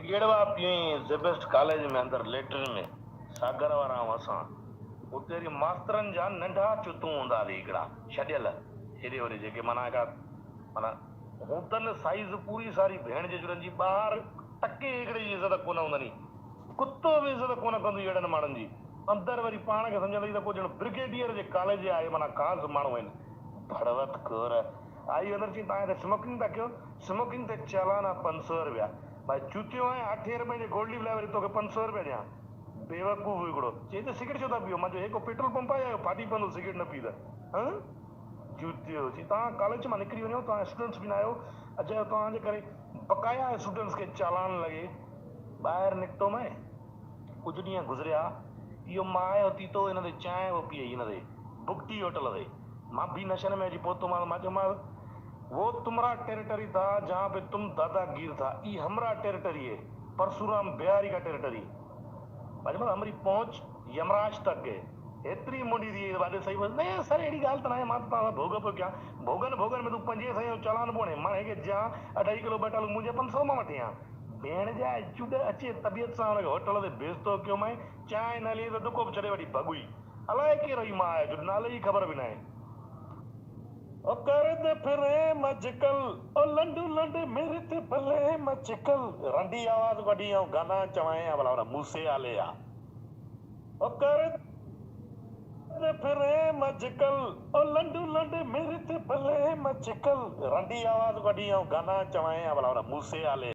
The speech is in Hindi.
गेड़वा पियई ज़ेबेस्ट कॉलेज में अंदर लेटरिन में सागर वारा असां उते वरी मास्तरनि जा नंढा चुतूं हूंदा हली हिकिड़ा छॾियल हेॾे होॾे जेके माना का माना होटल साइज़ पूरी सारी भेण जे जुड़नि जी ॿाहिरि टके हिकिड़े जी इज़त कोन हूंदनी कुतो बि इज़त कोन कंदो अहिड़नि माण्हुनि जी अंदरि वरी पाण खे सम्झंदई त को ॼण ब्रिगेडियर जे कॉलेज जा आहे माना ख़ासि माण्हू आहिनि भड़वत खोर आई अंदरि चई तव्हां हिते स्मोकिंग था कयो स्मोकिंग ते चालान आहे 500 रुपया भाई चूतियो आहे 8 रुपए जे गोल्डी लाइ वरी तोखे 500 रुपया ॾियां बेवकूफ़ हिकिड़ो चई त सिगरेट छो था पियो मां चयो हे को पेट्रोल पंप आहे फाटी पवंदो सिगरेट न पी त हां चूतियो चई तव्हां कॉलेज मां निकिरी वञो तव्हां स्टूडेंट्स बि न आहियो अच्छा तव्हांजे करे बकाया स्टूडेंट्स खे चालान लॻे ॿाहिरि निकितो मैं कुझु ॾींहं गुज़रिया इहो मां आयो तीतो हिन ते चांहि उहो पीअई हिन ते बुगटी होटल ते मां बि नशे में अची पहुतो मां चयोमांसि वो तुम्हारा टेरिटरी था जहाँ पे तुम दादागीर था ये हमारा टेरिटरी है परशुराम बिहारी का टेरिटरी मतलब हमारी पहुंच यमराज तक है एतिरी मुंडी थी बात सही बस नहीं सर अहिड़ी ॻाल्हि त न आहे मां त तव्हां भोग पियो कयां भोगन में तूं 50 साईं जो चालान पोणे मां हिकु जा 2.5 किलो बटालू मुंहिंजे 500 मां वठी आ भेण जा चुड अचे तबियत सां हुनखे होटल ते बेइज़्तो कयो मैं चांहि न ली त दुको बि छॾे वठी भॻुई अलाए केरु हुई मां आयो जो नाले जी ख़बर बि न आहे ओ कर दे फिरे मजकल ओ लंडू लंडे मेरे ते भले मचकल रंडी आवाज वडी ऐं गाना चवाए भला मूसे आले आ ओ कर दे फिरे मजकल ओ लंडू लंडे मेरे ते भले मचकल रंडी आवाज वडी ऐं गाना चवाए भला मूसे आले